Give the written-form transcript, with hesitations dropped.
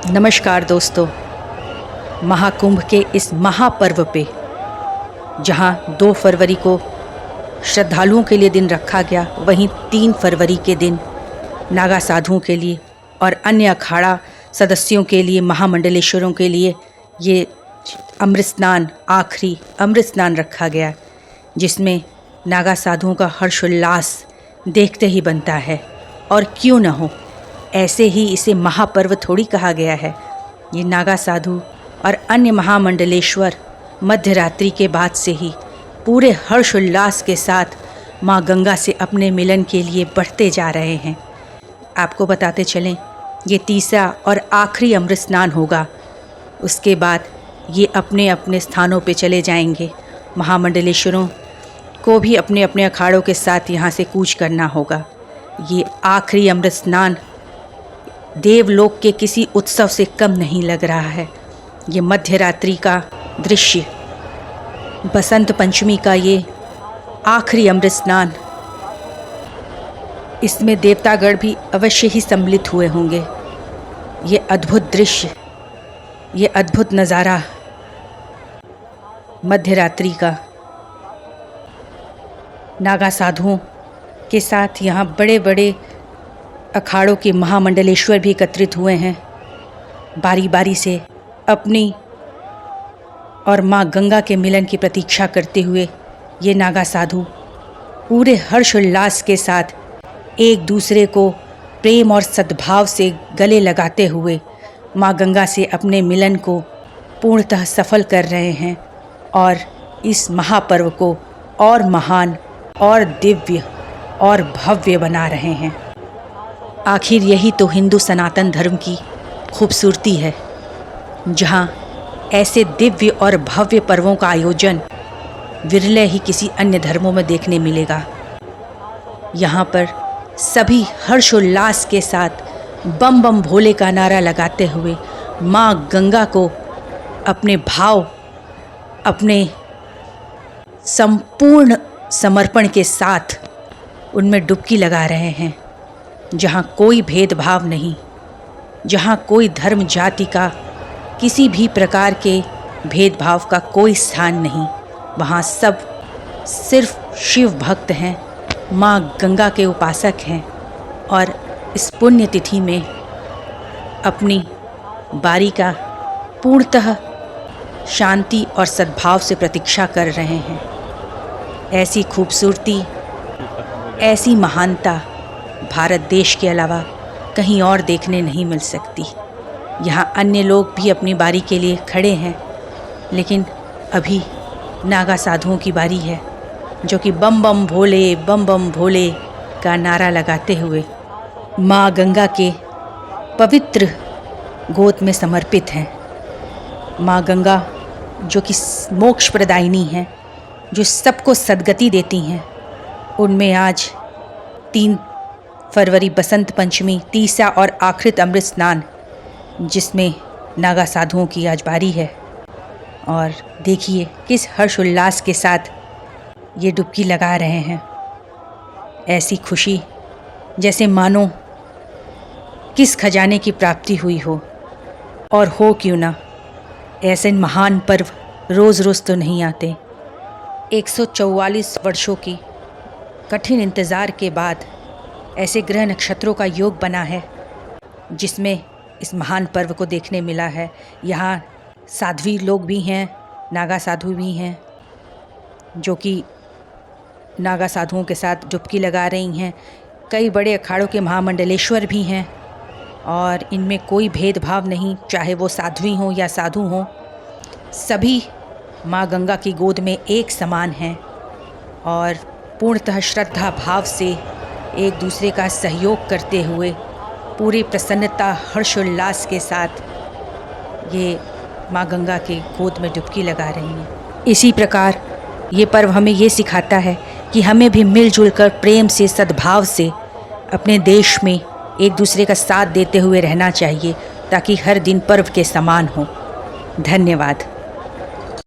नमस्कार दोस्तों। महाकुंभ के इस महापर्व पे जहाँ 2 फरवरी को श्रद्धालुओं के लिए दिन रखा गया, वहीं 3 फरवरी के दिन नागा साधुओं के लिए और अन्य अखाड़ा सदस्यों के लिए, महामंडलेश्वरों के लिए ये अमृत स्नान, आखिरी अमृत स्नान रखा गया, जिसमें नागा साधुओं का हर्षोल्लास देखते ही बनता है। और क्यों न हो, ऐसे ही इसे महापर्व थोड़ी कहा गया है। ये नागा साधु और अन्य महामंडलेश्वर मध्य रात्रि के बाद से ही पूरे हर्षोल्लास के साथ माँ गंगा से अपने मिलन के लिए बढ़ते जा रहे हैं। आपको बताते चलें, ये तीसरा और आखिरी अमृत स्नान होगा। उसके बाद ये अपने अपने स्थानों पे चले जाएंगे। महामंडलेश्वरों को भी अपने अपने अखाड़ों के साथ यहाँ से कूच करना होगा। ये आखिरी अमृत स्नान देवलोक के किसी उत्सव से कम नहीं लग रहा है। ये मध्य रात्रि का दृश्य, बसंत पंचमी का ये आखिरी अमृत स्नान, इसमें देवतागण भी अवश्य ही सम्मिलित हुए होंगे। ये अद्भुत दृश्य, ये अद्भुत नज़ारा मध्य रात्रि का नागा साधुओं के साथ यहाँ बड़े बड़े अखाड़ों के महामंडलेश्वर भी एकत्रित हुए हैं। बारी बारी से अपनी और माँ गंगा के मिलन की प्रतीक्षा करते हुए ये नागा साधु पूरे हर्षोल्लास के साथ एक दूसरे को प्रेम और सद्भाव से गले लगाते हुए माँ गंगा से अपने मिलन को पूर्णतः सफल कर रहे हैं और इस महापर्व को और महान और दिव्य और भव्य बना रहे हैं। आखिर यही तो हिंदू सनातन धर्म की खूबसूरती है, जहाँ ऐसे दिव्य और भव्य पर्वों का आयोजन विरले ही किसी अन्य धर्मों में देखने मिलेगा। यहाँ पर सभी हर्षोल्लास के साथ बम बम भोले का नारा लगाते हुए माँ गंगा को अपने भाव, अपने संपूर्ण समर्पण के साथ उनमें डुबकी लगा रहे हैं। जहाँ कोई भेदभाव नहीं, जहाँ कोई धर्म जाति का किसी भी प्रकार के भेदभाव का कोई स्थान नहीं, वहाँ सब सिर्फ शिव भक्त हैं, माँ गंगा के उपासक हैं और इस पुण्य तिथि में अपनी बारी का पूर्णतः शांति और सद्भाव से प्रतीक्षा कर रहे हैं। ऐसी खूबसूरती, ऐसी महानता भारत देश के अलावा कहीं और देखने नहीं मिल सकती। यहाँ अन्य लोग भी अपनी बारी के लिए खड़े हैं, लेकिन अभी नागा साधुओं की बारी है, जो कि बम बम भोले का नारा लगाते हुए माँ गंगा के पवित्र गोद में समर्पित हैं। माँ गंगा जो कि मोक्ष प्रदायिनी हैं, जो सबको सद्गति देती हैं, उनमें आज 3 फरवरी बसंत पंचमी, तीसरा और आखिरी अमृत स्नान, जिसमें नागा साधुओं की आज बारी है। और देखिए किस हर्षोल्लास के साथ ये डुबकी लगा रहे हैं। ऐसी खुशी जैसे मानो किस खजाने की प्राप्ति हुई हो। और हो क्यों ना, ऐसे महान पर्व रोज़ रोज़ तो नहीं आते। 144 वर्षों की कठिन इंतज़ार के बाद ऐसे ग्रह नक्षत्रों का योग बना है, जिसमें इस महान पर्व को देखने मिला है। यहाँ साध्वी लोग भी हैं, नागा साधु भी हैं, जो कि नागा साधुओं के साथ डुबकी लगा रही हैं। कई बड़े अखाड़ों के महामंडलेश्वर भी हैं और इनमें कोई भेदभाव नहीं, चाहे वो साध्वी हों या साधु हों, सभी माँ गंगा की गोद में एक समान हैं और पूर्णतः श्रद्धा भाव से एक दूसरे का सहयोग करते हुए पूरी प्रसन्नता, हर्षोल्लास के साथ ये माँ गंगा के गोद में डुबकी लगा रही हैं। इसी प्रकार ये पर्व हमें ये सिखाता है कि हमें भी मिलजुल कर प्रेम से, सद्भाव से अपने देश में एक दूसरे का साथ देते हुए रहना चाहिए, ताकि हर दिन पर्व के समान हो। धन्यवाद।